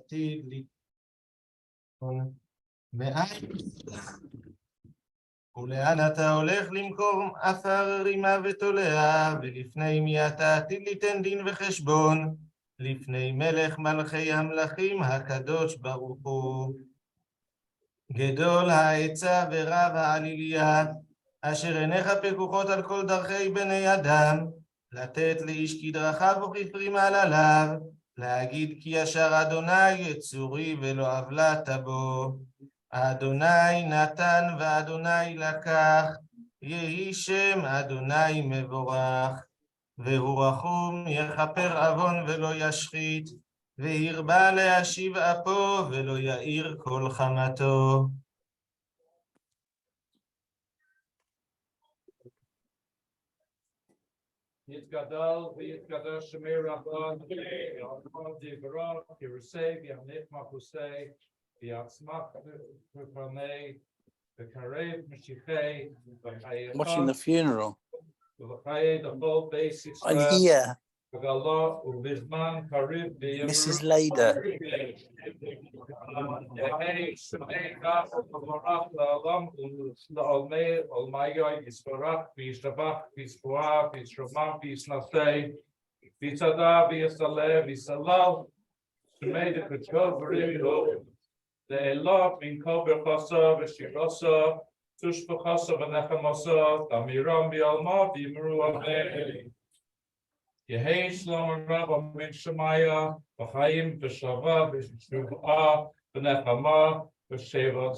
עתיד לתקון. מאין ולאן אתה הולך למקום עפר רימה ותולע, ולפני מי אתה עתיד ליתן דין וחשבון? לפני מלך מלכי המלכים הקדוש ברוך הוא. גדול העצה ורב העליליה, אשר עיניך פקוחות על כל דרכי בני אדם, לתת לאיש כדרכיו וכפרי מעלליו, להגיד כי ישר אדוני צורי ולא עוולת בו. אדוני נתן ואדוני לקח, יהי שם אדוני מבורך. והוא רחום יכפר עוון ולא ישחית, והרבה להשיב אפו ולא יאיר כל חמתו. יתגדל ויתגדל שמי רבן, ויעמוד דברו, ירסי וימליך מחוסי, ויצמח בפני, וקרב משיחי, I'm watching the funeral. וחיי דכל בייס I'm ישראל, here. וגלו ובזמן קריב בימרו. Mrs. Lader. יהי שמי כך ומבורך לעולם ולעולמי עולמי יסברך וישתבח ויסבועה וישרומם ויסנשא ויצדע ויסלב ויסלל שמי דקדשו וריבו לאלוה מן כל ברכוסו ושירוסו תושבחוסו ונחמוסו תמירם בעלמו ויאמרו אמן. יהי שלום רב אמן שמיה בחיים ושלווה ושבועה ונחמה ושבע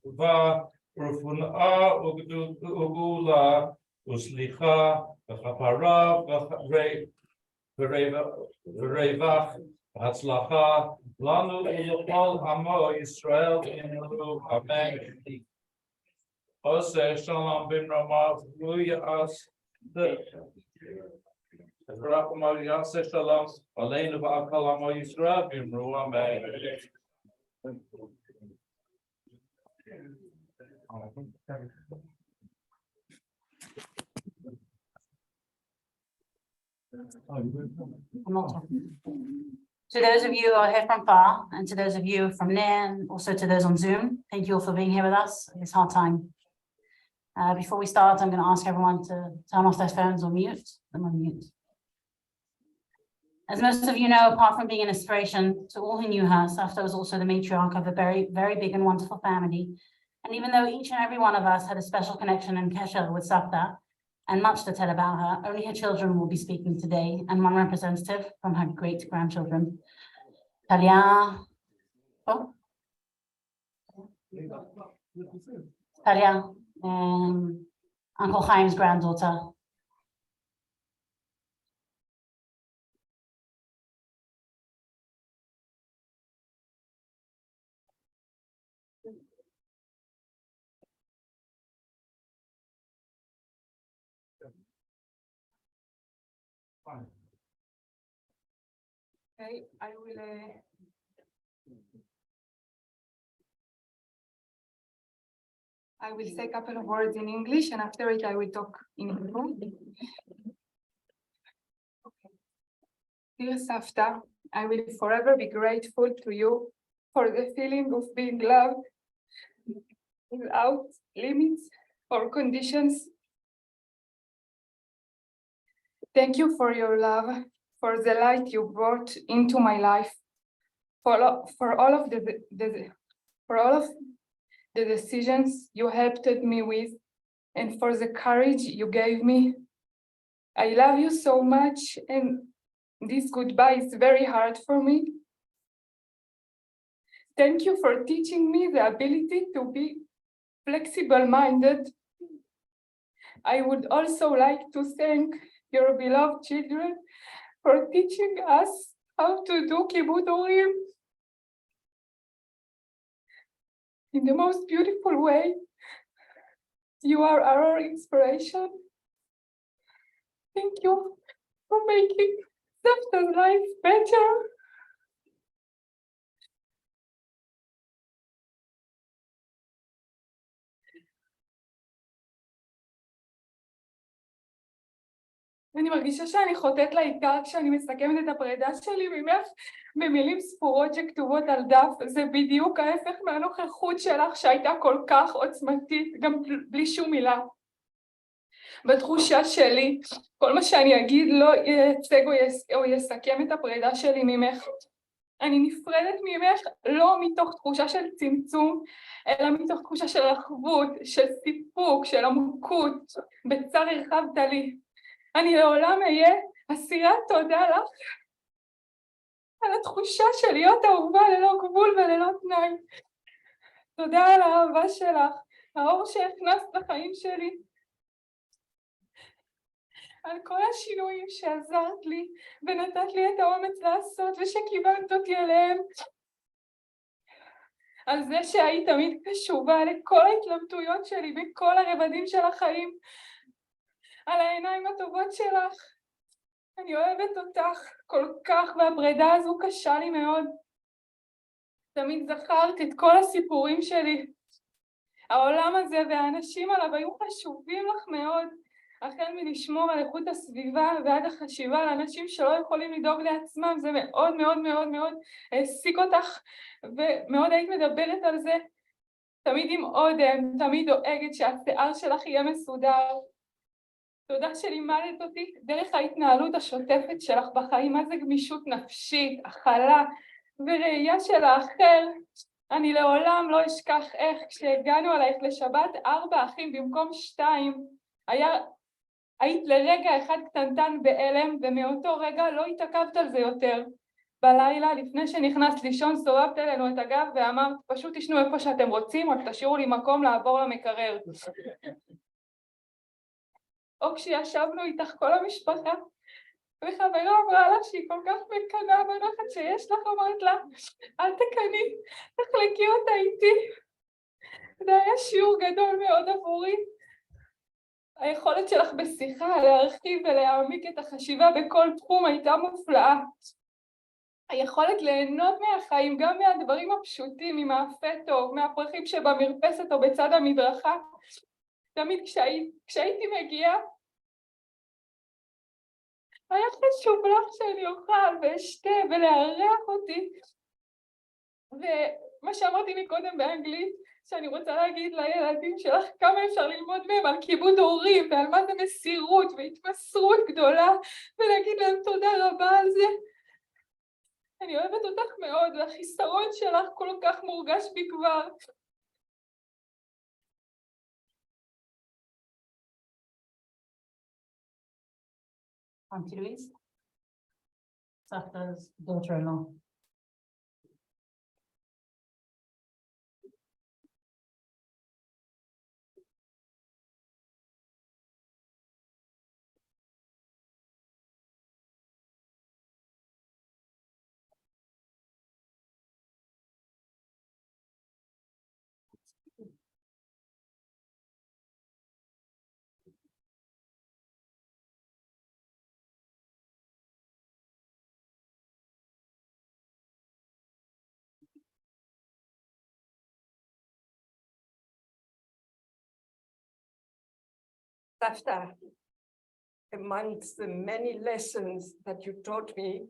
טובה ורפואה וגאולה וסליחה וכפרה ורווח והצלחה לנו ולכל עמו ישראל אמרו אמן. עושה שלום במרומיו והוא יעש ורחמו יעשה שלום עלינו ועל כל עמו ישראל ואמרו אמן. To those of you who are here from far, and to those of you from near, and also to those on Zoom, thank you all for being here with us at this hard time. Before we start, I'm going to ask everyone to turn off their phones or mute them on mute. As most of you know, apart from being an inspiration to all who knew her, Savta was also the matriarch of a very, very big and wonderful family. And even though each and every one of us had a special connection and kesher with Savta, and much to tell about her, only her children will be speaking today, and one representative from her great-grandchildren. Talia, Uncle Chaim's granddaughter. Okay, I will say a couple of words in English, and after it I will talk in Hebrew. Okay. Dear Savta, I will forever be grateful to you for the feeling of being loved without limits or conditions. Thank you for your love, for the light you brought into my life, for all of the decisions you helped me with, and for the courage you gave me. I love you so much, and this goodbye is very hard for me. Thank you for teaching me the ability to be flexible-minded. I would also like to thank your beloved children for teaching us how to do kibbutz orim in the most beautiful way. You are our inspiration. Thank you for making Savta's life better. אני מרגישה שאני חוטאת לעיקר כשאני מסכמת את הפרידה שלי ממך במילים ספורות שכתובות על דף. זה בדיוק ההפך מהנוכחות שלך שהייתה כל כך עוצמתית, גם בלי שום מילה. בתחושה שלי, כל מה שאני אגיד לא ייצג או יסכם את הפרידה שלי ממך. אני נפרדת ממך לא מתוך תחושה של צמצום, אלא מתוך תחושה של רחבות, של סיפוק, של עמוקות, בצר הרחבת לי. אני לעולם אהיה אסירת תודה לך על התחושה של להיות אהובה ללא גבול וללא תנאי. תודה על האהבה שלך, האור שהכנסת לחיים שלי, על כל השינויים שעזרת לי ונתת לי את האומץ לעשות ושכיוונת אותי אליהם, על זה שהיית תמיד קשובה לכל ההתלבטויות שלי בכל הרבדים של החיים, על העיניים הטובות שלך. אני אוהבת אותך כל כך, והפרידה הזו קשה לי מאוד. תמיד זכרת את כל הסיפורים שלי. העולם הזה והאנשים עליו היו חשובים לך מאוד, החל מלשמור על איכות הסביבה ועד החשיבה על אנשים שלא יכולים לדאוג לעצמם. זה מאוד מאוד מאוד מאוד העסיק אותך, ומאוד היית מדברת על זה. תמיד עם אודם, תמיד דואגת שהשיער שלך יהיה מסודר. תודה שלימדת אותי דרך ההתנהלות השוטפת שלך בחיים, מה זה גמישות נפשית, הכלה וראייה של האחר. אני לעולם לא אשכח איך כשהגענו עלייך לשבת 4 אחים במקום 2, היית לרגע אחד קטנטן בהלם, ומאותו רגע לא התעכבת על זה יותר. בלילה לפני שנכנסת לישון סובבת אלינו את הגב ואמרת, פשוט תשנו איפה שאתם רוצים, רק תשאירו לי מקום לעבור למקרר. או כשישבנו איתך כל המשפחה, וחברה אמרה לך שהיא כל כך מקנאה בנחת שיש לך, אמרת לה, אל תקני, תחלקי אותה איתי. זה היה שיעור גדול מאוד עבורי. היכולת שלך בשיחה להרחיב ולהעמיק את החשיבה בכל תחום הייתה מופלאה. היכולת ליהנות מהחיים, גם מהדברים הפשוטים, ממאפה טוב, מהפרחים שבמרפסת או בצד המדרכה. תמיד כשהייתי מגיעה, היה חשוב לך שאני אוכל ואשתה ולארח אותי. ומה שאמרתי מקודם באנגלית, שאני רוצה להגיד לילדים שלך כמה אפשר ללמוד מהם על כיבוד הורים ועל מה זה מסירות והתמסרות גדולה, ולהגיד להם תודה רבה על זה. אני אוהבת אותך מאוד, והחיסרון שלך כל כך מורגש בי כבר. Auntie Louise, Savta's daughter-in-law. Savta, amongst the many lessons that you taught me,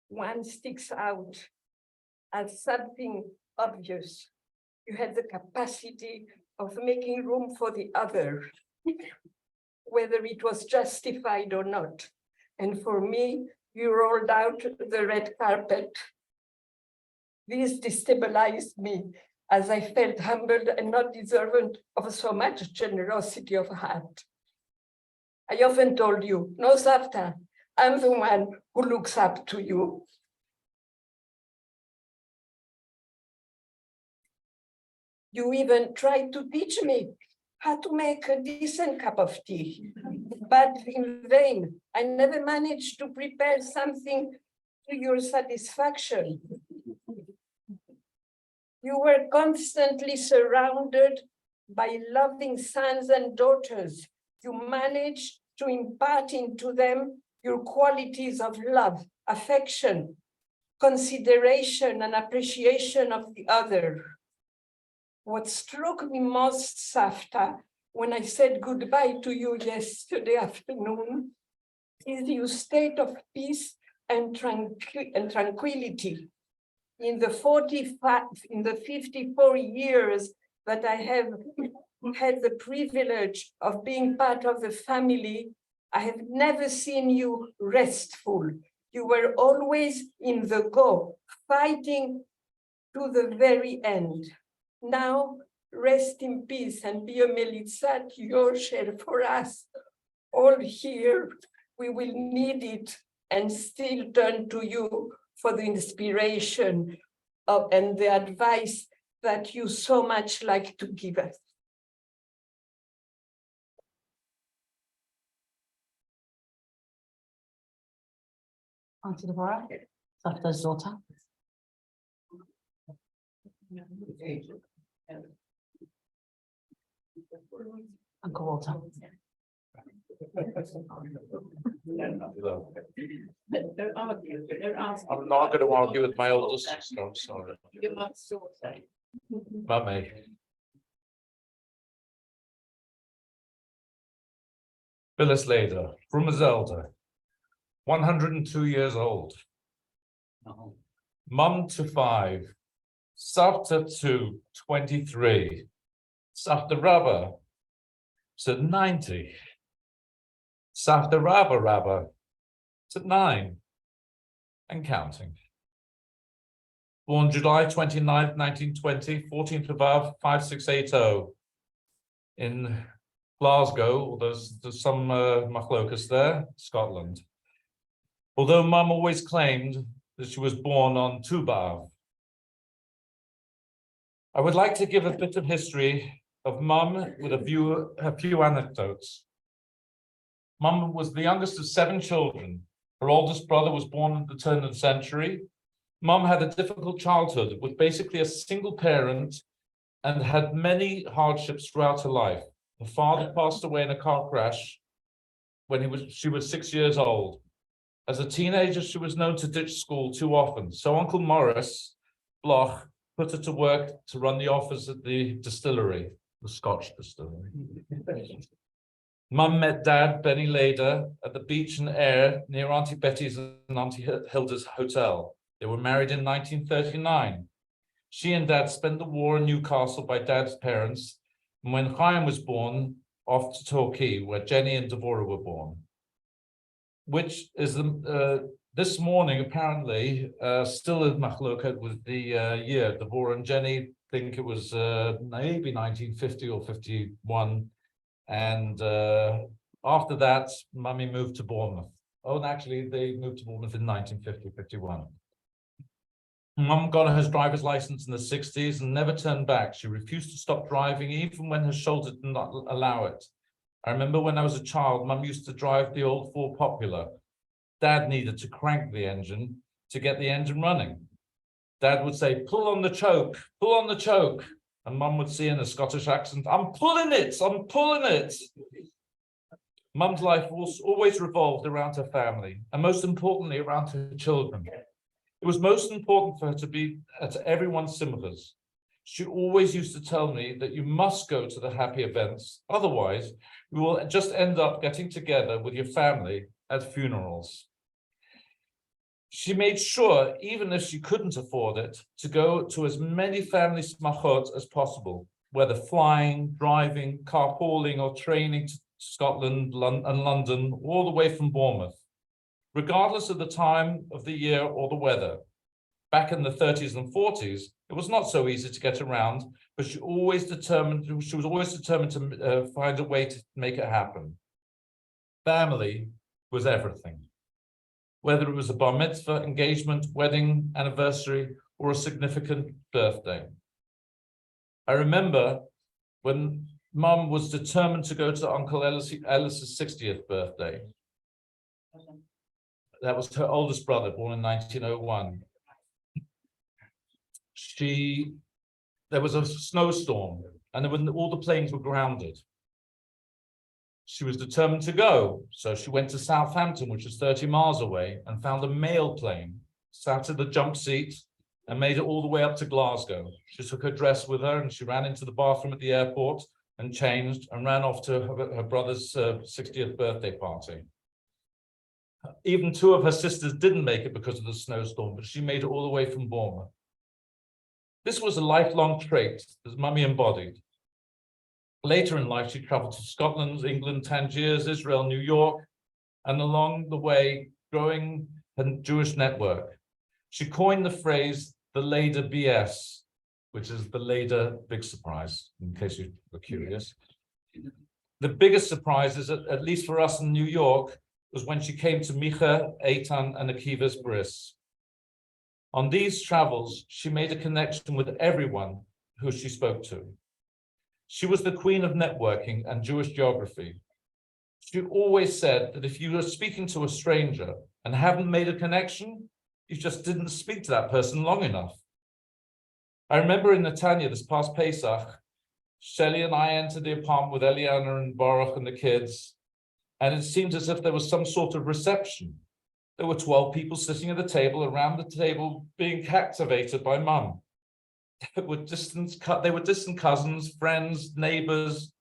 one sticks out as something obvious. You had the capacity of making room for the other, whether it was justified or not. And for me, you rolled out the red carpet. This destabilized me, as I felt humbled and not deserving of so much generosity of heart. I often told you, no, Savta, I'm the one who looks up to you. You even tried to teach me how to make a decent cup of tea, but in vain. I never managed to prepare something to your satisfaction. You were constantly surrounded by loving sons and daughters. You managed to impart into them your qualities of love, affection, consideration, and appreciation of the other. What struck me most, Savta, when I said goodbye to you yesterday afternoon, is your state of peace and tranquility. In the 54 years that I have had the privilege of being part of the family, I have never seen you restful. You were always in the go, fighting to the very end. Now, rest in peace and be a Melitza Yosher for us. All here, we will need it and still turn to you for the inspiration and the advice that you so much like to give us. Auntie Deborah, Savta's daughter. Uncle Walter. I'm not going to argue with my older sister, I'm sorry. Mummy. Phyllis Lader, Brumazelda, 102 years old. Mum to 5, Savta to 23, Savta Rabba to 90, Savta Rabba to 9 and counting. Born July 29th, 1920, 14th of Av, 5680 in Glasgow, although there's some machlokas there, Scotland. Although Mum always claimed that she was born on Tu B'Av. I would like to give a bit of history of Mum with a few anecdotes. Mum was the youngest of 7 children. Her oldest brother was born at the turn of the century. Mum had a difficult childhood with basically a single parent and had many hardships throughout her life. Her father passed away in a car crash when she was 6 years old. As a teenager, she was known to ditch school too often. So Uncle Morris Bloch put her to work to run the office at the distillery, the Scotch distillery. Mum met Dad, Benny Lader, at the beach and air near Auntie Betty's and Auntie Hilda's hotel. They were married in 1939. She and Dad spent the war in Newcastle by Dad's parents, and when Chaim was born, off to Torquay, where Jenny and Devorah were born. Which is this morning apparently still in machloket with the year. Devorah and Jenny think it was maybe 1950 or 51, and after that, Mummy moved to Bournemouth. Oh, and actually, they moved to Bournemouth in 1950-51. Mum got her driver's license in the 60s and never turned back. She refused to stop driving, even when her shoulder did not allow it. I remember when I was a child, Mum used to drive the old Ford Popular. Dad needed to crank the engine to get the engine running. Dad would say, pull on the choke, pull on the choke. And Mum would say in a Scottish accent, I'm pulling it, I'm pulling it. Mum's life always revolved around her family, and most importantly, around her children. It was most important for her to be at everyone's simchas. She always used to tell me that you must go to the happy events, otherwise you will just end up getting together with your family at funerals. She made sure, even if she couldn't afford it, to go to as many family smachot as possible, whether flying, driving, carpooling, or training to Scotland and London, all the way from Bournemouth, regardless of the time of the year or the weather. Back in the 30s and 40s, it was not so easy to get around, but she was always determined to find a way to make it happen. Family was everything. Whether it was a bar mitzvah, engagement, wedding, anniversary, or a significant birthday. I remember when Mum was determined to go to Uncle Ellis's 60th birthday. That was her oldest brother, born in 1901. There was a snowstorm, and all the planes were grounded. She was determined to go, so she went to Southampton, which is 30 miles away, and found a mail plane, sat in the jump seat, and made it all the way up to Glasgow. She took her dress with her, and she ran into the bathroom at the airport and changed and ran off to her brother's 60th birthday party. Even two of her sisters didn't make it because of the snowstorm, but she made it all the way from Bournemouth. This was a lifelong trait that Mummy embodied. Later in life, she traveled to Scotland, England, Tangiers, Israel, New York, and along the way, growing her Jewish network. She coined the phrase, the Leder BS, which is the Leder big surprise, in case you were curious. The biggest surprise is, at least for us in New York, was when she came to Micha, Eitan, and Akiva's bris. On these travels, she made a connection with everyone who she spoke to. She was the queen of networking and Jewish geography. She always said that if you were speaking to a stranger and haven't made a connection, you just didn't speak to that person long enough. I remember in Netanya this past Pesach, Shelley and I entered the apartment with Eliana and Baruch and the kids, and it seemed as if there was some sort of reception. There were 12 people sitting at the table, around the table being captivated by Mum. They were distant cousins, friends, neighbors,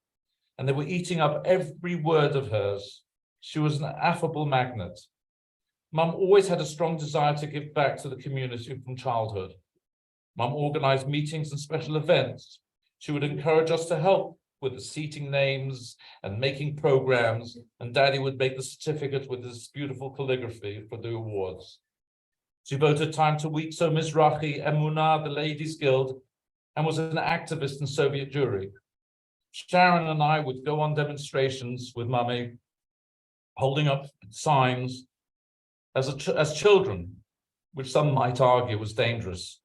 and they were eating up every word of hers. She was an affable magnet. Mum always had a strong desire to give back to the community from childhood. Mum organized meetings and special events. She would encourage us to help with the seating names and making programs, and Daddy would make the certificate with his beautiful calligraphy for the awards. She devoted time to Weetzo Mizrahi, Emunah, the Ladies Guild, and was an activist in Soviet Jewry. Sharon and I would go on demonstrations with Mummy, holding up signs as children, which some might argue was dangerous.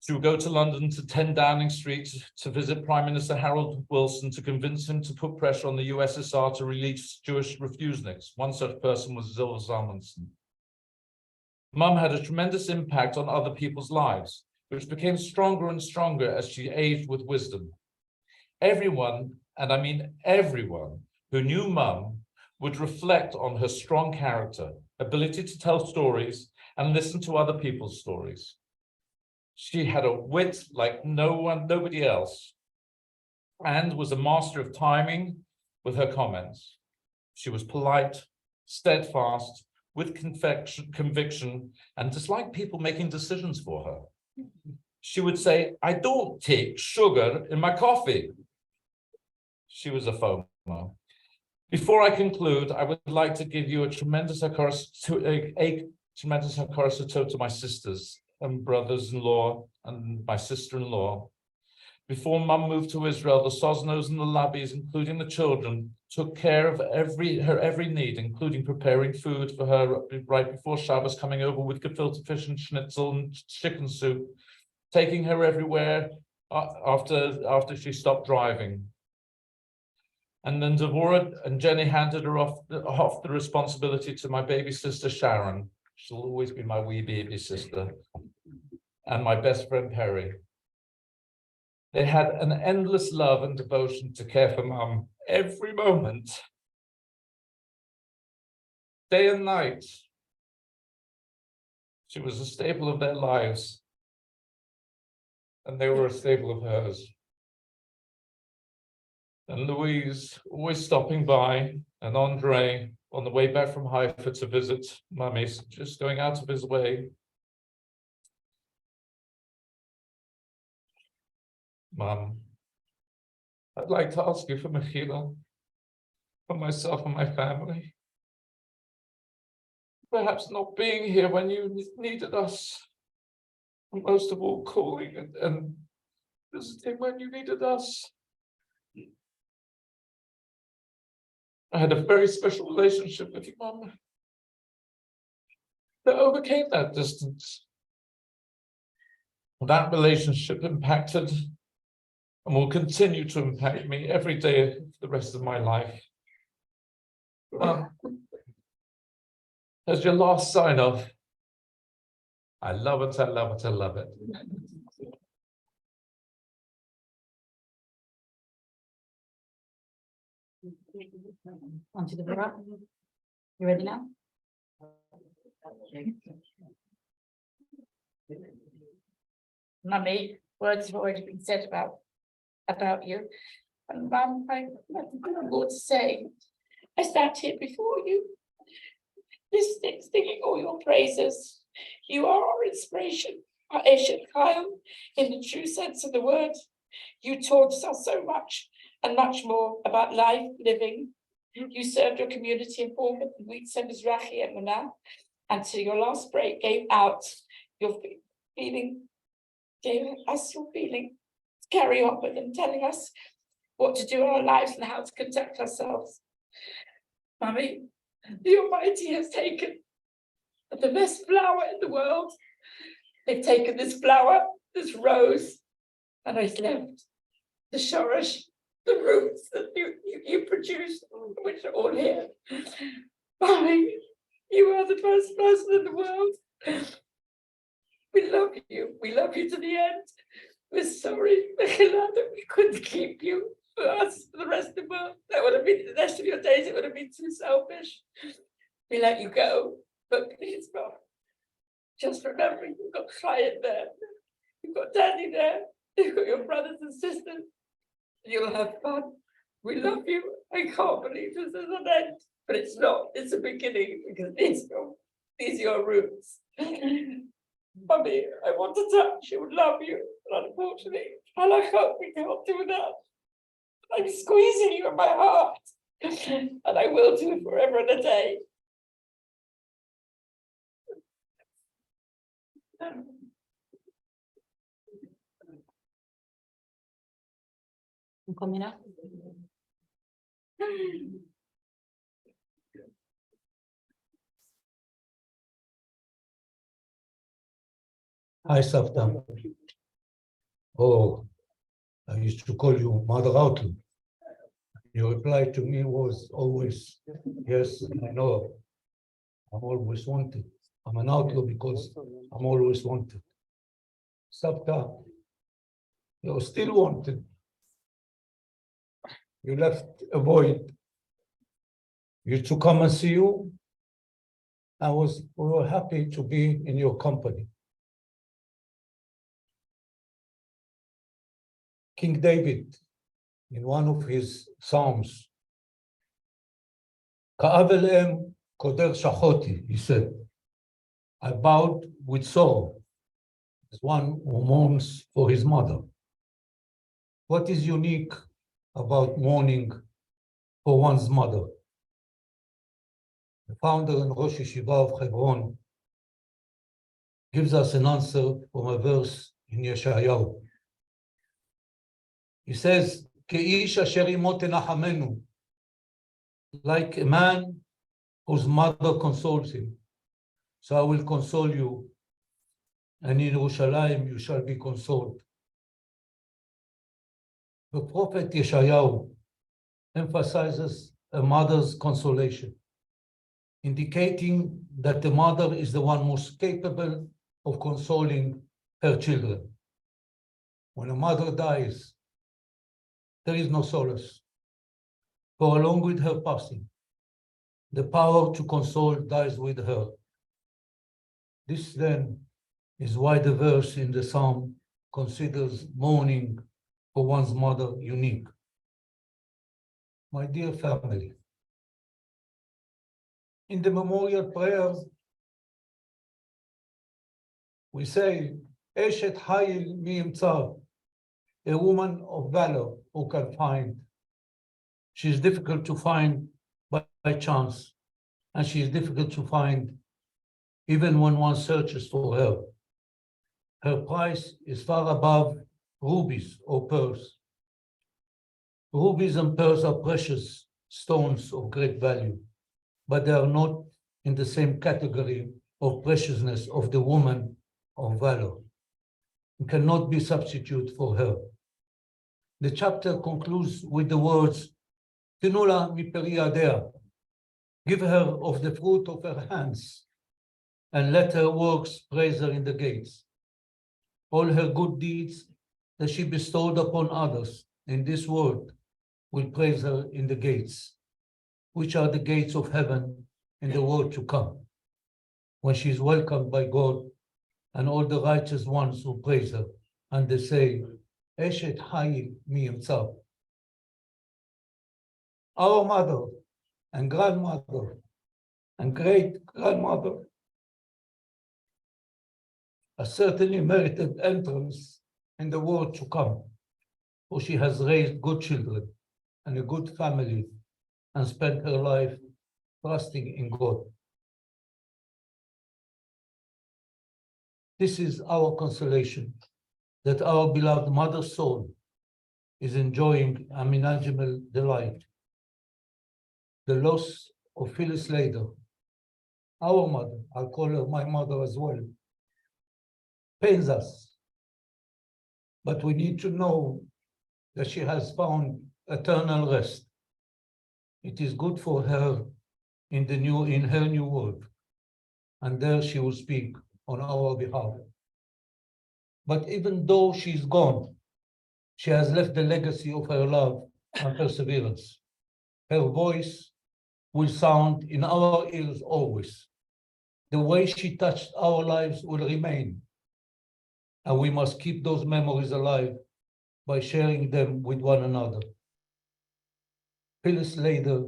She would go to London to 10 Downing Street to visit Prime Minister Harold Wilson to convince him to put pressure on the USSR to release Jewish refuseniks. One such person was Zilva Salmonson. Mum had a tremendous impact on other people's lives, which became stronger and stronger as she aged with wisdom. Everyone, and I mean everyone, who knew Mum would reflect on her strong character, ability to tell stories, and listen to other people's stories. She had a wit like nobody else, and was a master of timing with her comments. She was polite, steadfast, with conviction, and disliked people making decisions for her. She would say, "I don't take sugar in my coffee." She was a FOMO. Before I conclude, I would like to give you a tremendous hakaras to my sisters and brothers-in-law and my sister-in-law. Before Mum moved to Israel, the Sosnos and the Labbies, including the children, took care of her every need, including preparing food for her right before Shabbos, coming over with gefilte fish and schnitzel and chicken soup, taking her everywhere after she stopped driving. And then Devorah and Jenny handed her off the responsibility to my baby sister, Sharon. She'll always be my wee baby sister. And my best friend, Perry. They had an endless love and devotion to care for Mum every moment, day and night. She was a staple of their lives, and they were a staple of hers. And Louise always stopping by, and Andre on the way back from Haifa to visit Mummy, just going out of his way. Mum, I'd like to ask you for mechila, for myself and my family. Perhaps not being here when you needed us, and most of all calling and visiting when you needed us. I had a very special relationship with you, Mum, that overcame that distance. That relationship impacted and will continue to impact me every day for the rest of my life. As your last sign off, I love it, I love it, I love it. On to the Devorah. You ready now? Mummy, words have already been said about you. And Mum, I have nothing more to say. I sat here before you listening, singing all your praises. You are our inspiration, our Eshet Chayil, in the true sense of the word. You taught us so much and much more about life, living. You served your community in Bournemouth, Wheat Mizrahi and Muna, and to your last break gave out your feeling, gave us your feeling to carry on with and telling us what to do in our lives and how to conduct ourselves. Mummy, the Almighty has taken the best flower in the world. They've taken this flower, this rose, and it's left the shoresh, the roots that you produced, which are all here. Mummy, you are the first person in the world. We love you. We love you to the end. We're sorry, Mechila, that we couldn't keep you for us for the rest of the world. That would have been the rest of your days. It would have been too selfish. We let you go, but please, God, just remember you've got Chayet there. You've got Daddy there. You've got your brothers and sisters. You'll have fun. We love you. I can't believe this is an end, but it's not. It's a beginning because these are your roots. Mummy, I want to touch you and love you, but unfortunately, and I hope we can't do that. I'm squeezing you in my heart, and I will do forever and a day. Coming up. Hi, Savta. Oh, I used to call you Mother Outlook. Your reply to me was always, yes, I know. I'm always wanted. I'm an outlaw because I'm always wanted. Savta, you're still wanted. You left a void. You to come and see you. We were happy to be in your company. King David, in one of his psalms, Ka'av elem koder shachoti, he said, I bowed with sorrow as one who mourns for his mother. What is unique about mourning for one's mother? The founder and Rosh Yeshiva of Hebron gives us an answer from a verse in Yeshayahu. He says, Ke'ish asher imo tenachamenu, like a man whose mother consoles him. So I will console you, and in Yerushalayim you shall be consoled. The prophet Yeshayahu emphasizes a mother's consolation, indicating that the mother is the one most capable of consoling her children. When a mother dies, there is no solace, for along with her passing, the power to console dies with her. This then is why the verse in the psalm considers mourning for one's mother unique. My dear family, in the memorial prayers, we say, Eshet Hayil mi yimtza, a woman of valor who can find. She is difficult to find by chance, and she is difficult to find even when one searches for her. Her price is far above rubies or pearls. Rubies and pearls are precious stones of great value, but they are not in the same category of preciousness of the woman of valor. It cannot be substitute for her. The chapter concludes with the words, Tinula mi peri yadea, give her of the fruit of her hands, and let her works praise her in the gates. All her good deeds that she bestowed upon others in this world will praise her in the gates, which are the gates of heaven in the world to come, when she is welcomed by God and all the righteous ones who praise her, and they say, Eshet Hayil mi yimtza. Our mother and grandmother and great-grandmother, a certainly merited entrance in the world to come, for she has raised good children and a good family and spent her life trusting in God. This is our consolation, that our beloved mother's soul is enjoying unimaginable delight. The loss of Phyllis Lader, our mother, I'll call her my mother as well, pains us. But we need to know that she has found eternal rest. It is good for her in her new world, and there she will speak on our behalf. But even though she's gone, she has left the legacy of her love and perseverance. Her voice will sound in our ears always. The way she touched our lives will remain, and we must keep those memories alive by sharing them with one another. Phyllis Lader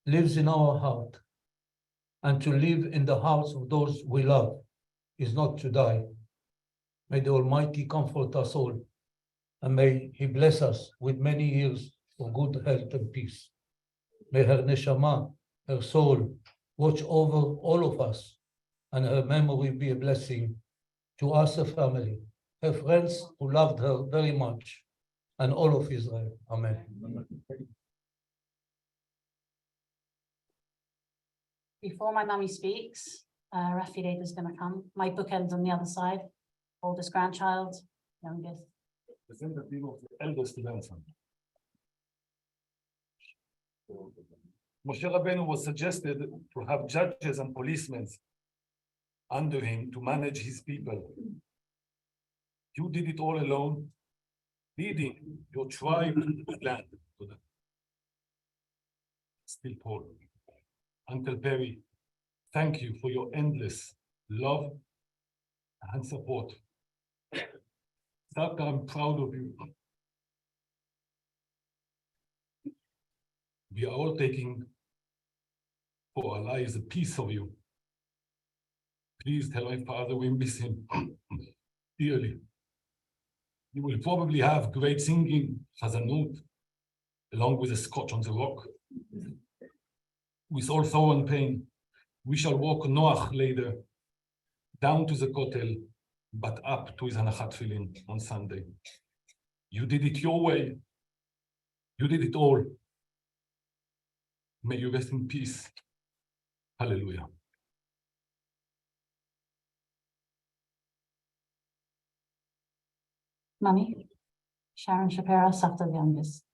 lives in our heart, and to live in the hearts of those we love is not to die. May the Almighty comfort us all, and may He bless us with many years of good health and peace. May her neshama, her soul, watch over all of us, and her memory be a blessing to us, her family, her friends who loved her very much, and all of Israel. Amen. Before my mummy speaks, Rafi Lader's going to come. My bookend's on the other side. Oldest grandchild, youngest. Representative of the eldest grandson. Moshe Rabbeinu was suggested to have judges and policemen under him to manage his people. You did it all alone, leading your tribe and land to them. Still Paul. Uncle Perry, thank you for your endless love and support. Savta, I'm proud of you. We are all taking for our lives a piece of you. Please tell my father we miss him dearly. You will probably have great singing, Chazanut, along with a scotch on the rock. With all sorrow and pain, we shall walk Noach later, down to the Kotel, but up to his Hanachat Tefillin on Sunday. You did it your way. You did it all. May you rest in peace. Hallelujah. Mummy, Sharon Shapiro, Savta the youngest.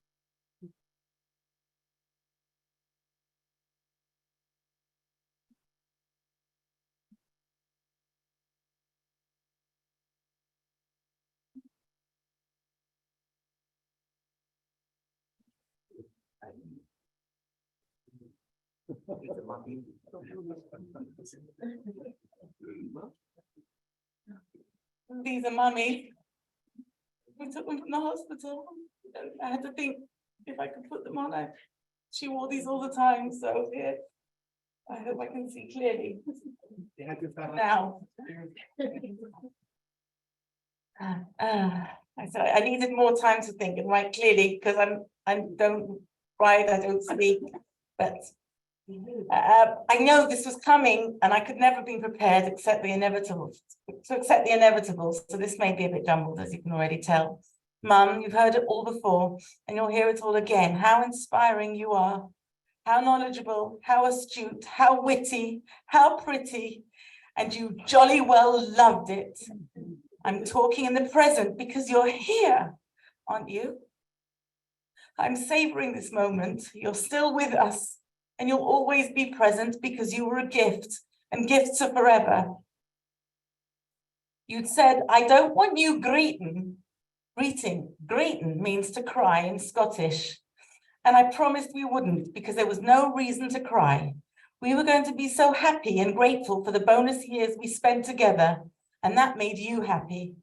These are mummy. We took them from the hospital. I had to think if I could put them on. She wore these all the time, so here. I hope I can see clearly. Now. I needed more time to think and write clearly because I don't write, I don't speak, but I know this was coming and I could never be prepared to accept the inevitable. So this may be a bit jumbled, as you can already tell. Mum, you've heard it all before and you'll hear it all again. How inspiring you are. How knowledgeable, how astute, how witty, how pretty, and you jolly well loved it. I'm talking in the present because you're here, aren't you? I'm savoring this moment. You're still with us and you'll always be present because you were a gift and gifts are forever. You'd said, I don't want you greeting. Greeting means to cry in Scottish. And I promised we wouldn't because there was no reason to cry. We were going to be so happy and grateful for the bonus years we spent together, and that made you happy.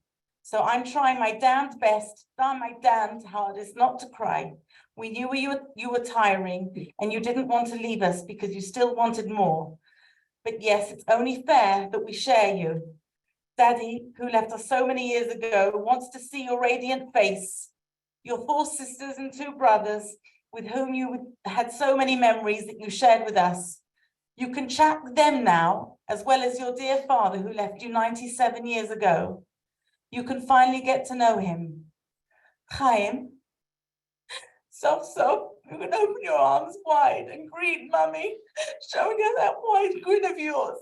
So I'm trying my damned best, my damned hardest not to cry. We knew you were tiring and you didn't want to leave us because you still wanted more. But yes, it's only fair that we share you. Daddy, who left us so many years ago, wants to see your radiant face, your 4 sisters and 2 brothers, with whom you had so many memories that you shared with us. You can chat with them now, as well as your dear father who left you 97 years ago. You can finally get to know him. Chaim, so you can open your arms wide and greet Mummy, showing her that wide grin of yours.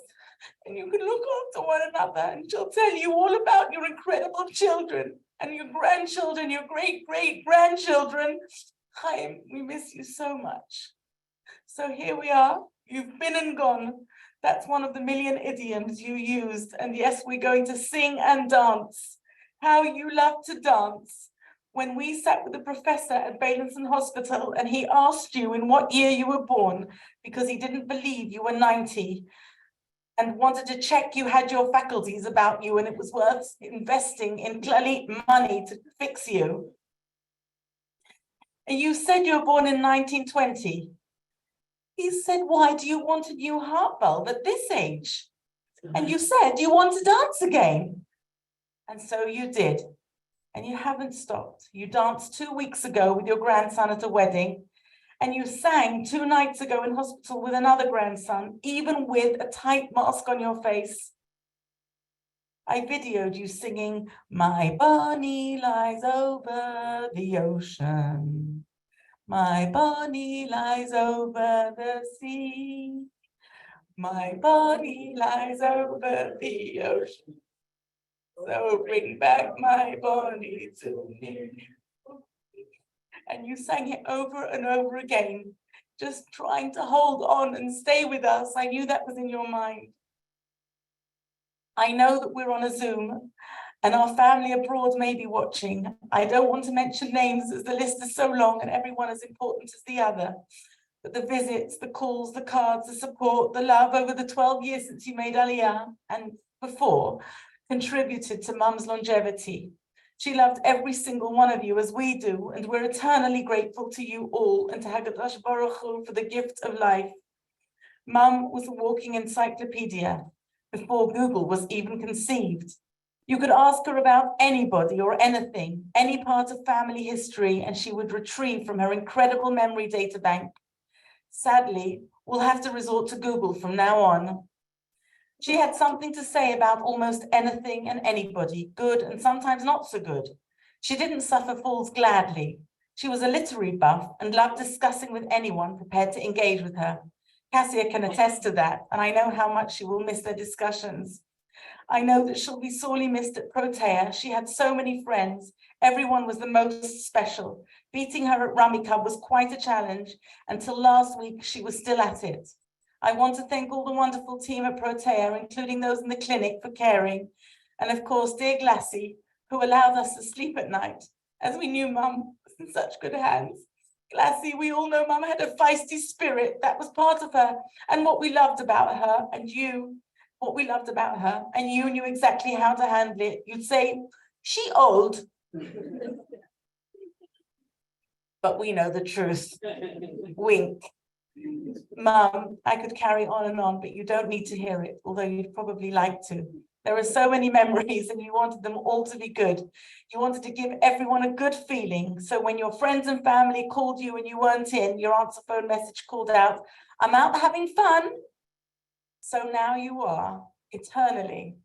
And you can look after one another and she'll tell you all about your incredible children and your grandchildren, your great-great-grandchildren. Chaim, we miss you so much. So here we are. You've been and gone. That's one of the million idioms you used. And yes, we're going to sing and dance. How you love to dance. When we sat with the professor at Beilinson Hospital and he asked you in what year you were born because he didn't believe you were 90 and wanted to check you had your faculties about you and it was worth investing in Clalit money to fix you. And you said you were born in 1920. He said, why do you want a new heart valve at this age? And you said you want to dance again. And so you did. And you haven't stopped. You danced 2 weeks ago with your grandson at a wedding. And you sang 2 nights ago in hospital with another grandson, even with a tight mask on your face. I videoed you singing, my Bonnie lies over the ocean. My Bonnie lies over the sea. My Bonnie lies over the ocean. So bring back my Bonnie to me. And you sang it over and over again, just trying to hold on and stay with us. I knew that was in your mind. I know that we're on a Zoom and our family abroad may be watching. I don't want to mention names as the list is so long and everyone as important as the other. But the visits, the calls, the cards, the support, the love over the 12 years since you made Aliyah and before contributed to Mum's longevity. She loved every single one of you as we do, and we're eternally grateful to you all and to Hakadosh Baruch Hu for the gift of life. Mum was a walking encyclopedia before Google was even conceived. You could ask her about anybody or anything, any part of family history, and she would retrieve from her incredible memory data bank. Sadly, we'll have to resort to Google from now on. She had something to say about almost anything and anybody, good and sometimes not so good. She didn't suffer fools gladly. She was a literary buff and loved discussing with anyone prepared to engage with her. Cassia can attest to that, and I know how much she will miss their discussions. I know that she'll be sorely missed at Protea. She had so many friends. Everyone was the most special. Beating her at Rummy Cub was quite a challenge. Until last week, she was still at it. I want to thank all the wonderful team at Protea, including those in the clinic, for caring. And of course, dear Glassy, who allowed us to sleep at night, as we knew Mum was in such good hands. Glassy, we all know Mum had a feisty spirit. That was part of her and what we loved about her, and you, what we loved about her, and you knew exactly how to handle it. You'd say, she old. But we know the truth. Wink. Mum, I could carry on and on, but you don't need to hear it, although you'd probably like to. There are so many memories and you wanted them all to be good. You wanted to give everyone a good feeling. So when your friends and family called you and you weren't in, your answer phone message called out, I'm out having fun. So now you are, eternally.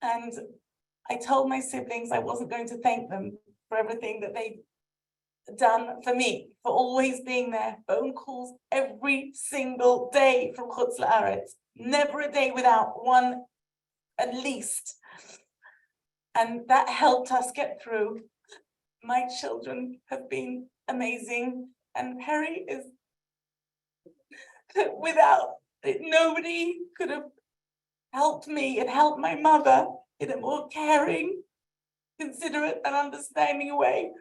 And I told my siblings I wasn't going to thank them for everything that they'd done for me, for always being there, phone calls every single day from Chutz La'aretz, never a day without one at least. And that helped us get through. My children have been amazing, and Perry is, without it, nobody could have helped me. It helped my mother in a more caring, considerate and understanding way.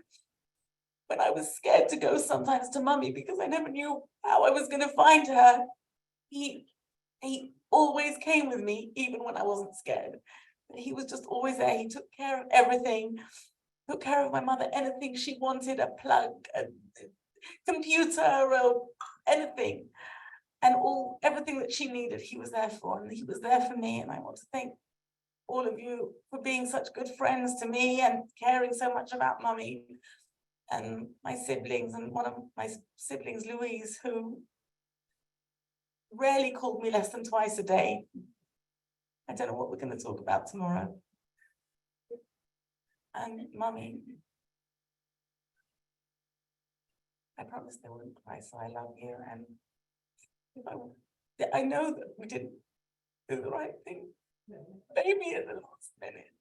When I was scared to go sometimes to Mummy because I never knew how I was going to find her, he always came with me, even when I wasn't scared. He was just always there. He took care of everything, took care of my mother, anything she wanted, a plug, a computer, or anything. and everything that she needed, he was there for, and he was there for me. And I want to thank all of you for being such good friends to me and caring so much about Mummy and my siblings, and one of my siblings, Louise, who rarely called me less than twice a day. I don't know what we're going to talk about tomorrow. And Mummy, I promised I wouldn't cry, so I love you. And I know that we didn't do the right thing, maybe at the last minute.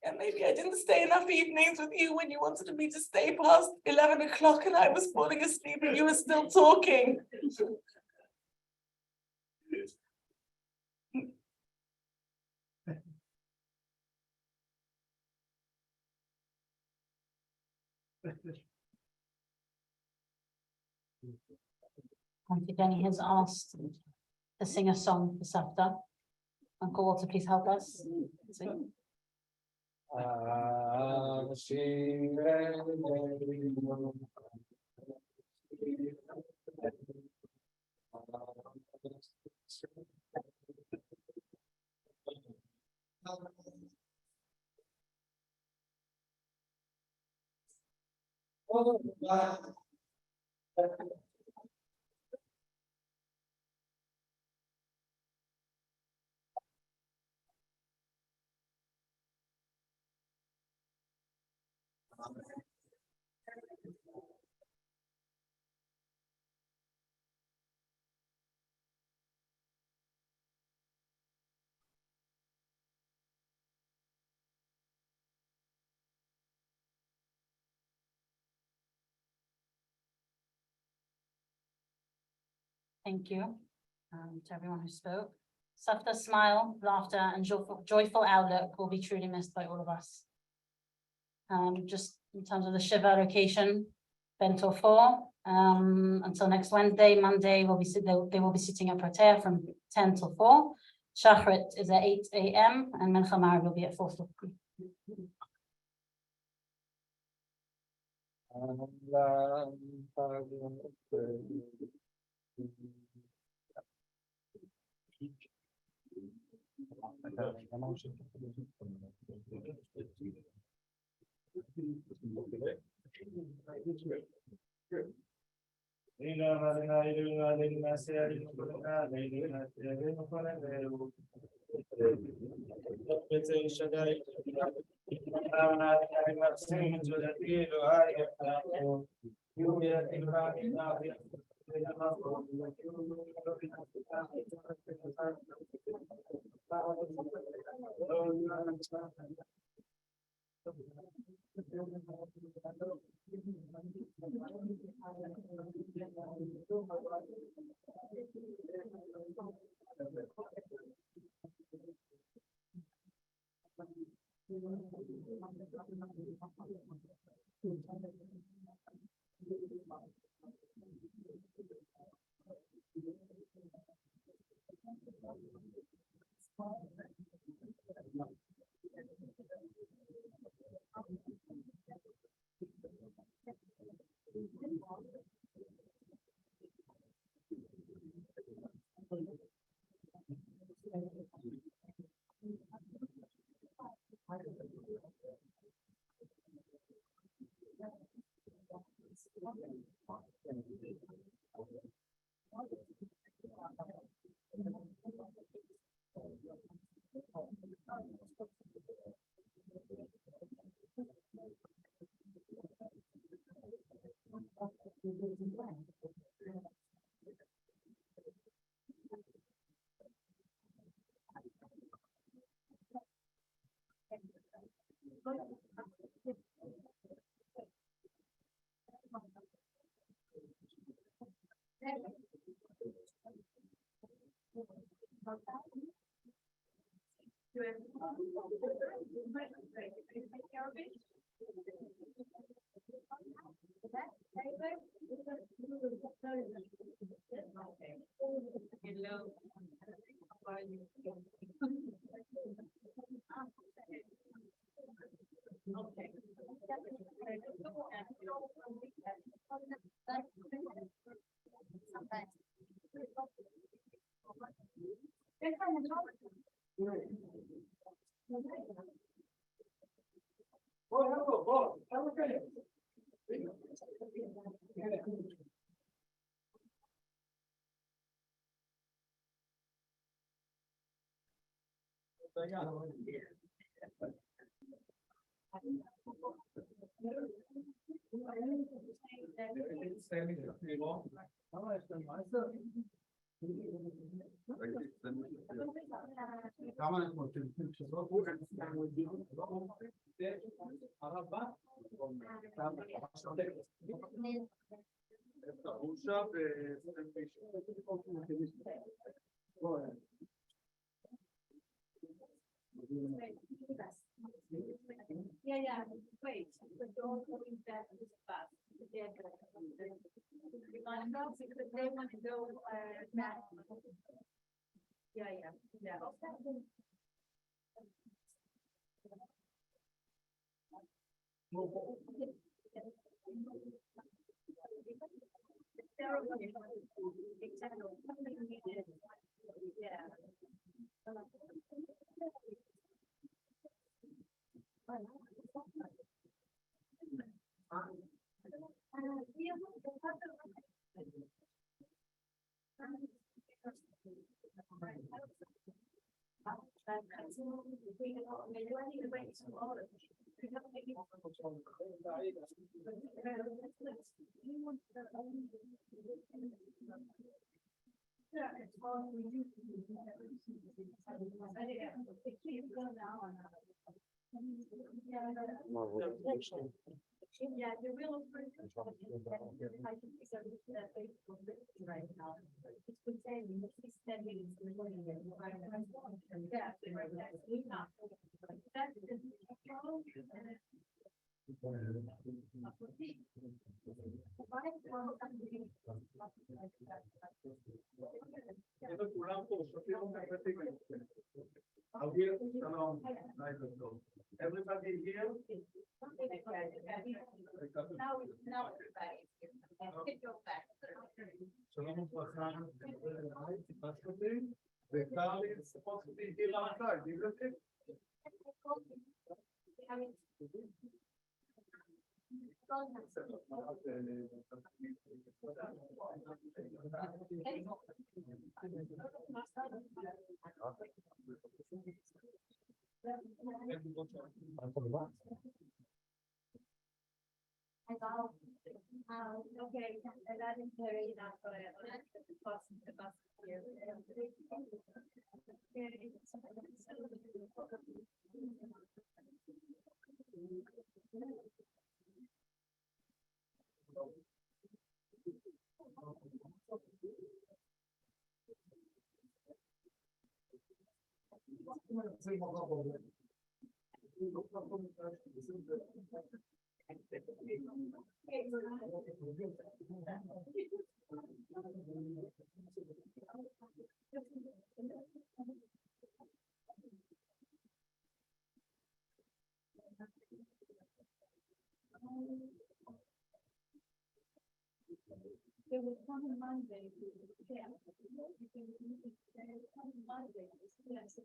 And maybe I didn't stay enough evenings with you when you wanted me to stay past 11 o'clock and I was falling asleep and you were still talking. Auntie Jenny has asked to sing a song for Savta. Uncle Walter, please help us sing. Thank you to everyone who spoke. Savta's smile, laughter, and joyful outlook will be truly missed by all of us. Just in terms of the Shiva location, Bento 4, until next Wednesday, Monday, they will be sitting at Pratea from 10 till 4. Shachrit is at 8 a.m. and Mincha Ma'ariv will be at 4 till 3. Yeah, wait, but don't go in that fast. Yeah. Because they want to go, back. Yeah. Yeah. Yeah, the real. I think it's a right now. It's pretending that he's standing in the morning. Yeah, we not. Everybody here? Now everybody. Get your back. שלום וברכה, וקרלי is supposed to be here on side, isn't it? Okay, that is very enough for it. The bus here. They will come on Monday. Yeah. Come on Monday. Yes,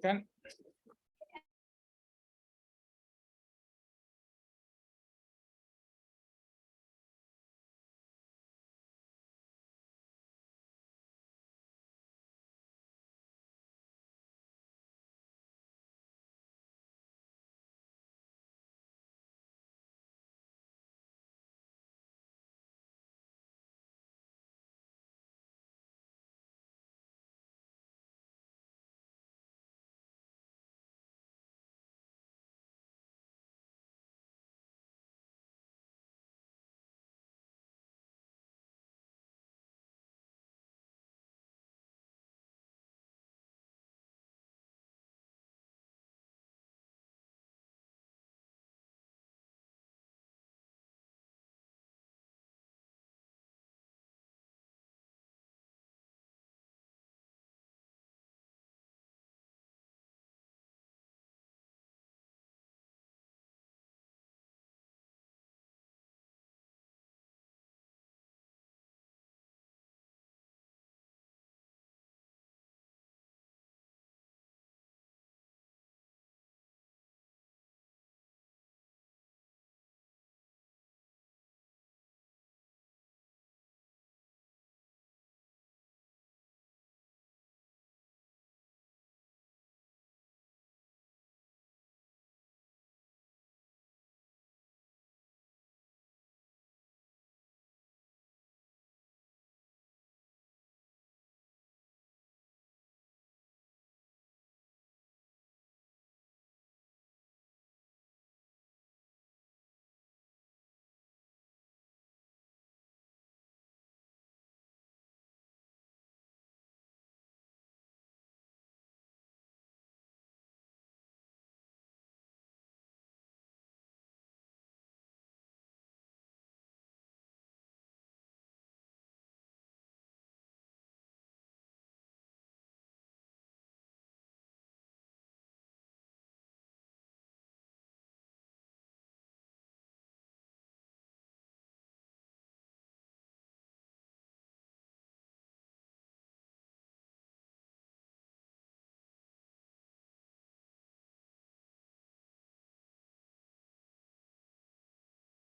כן.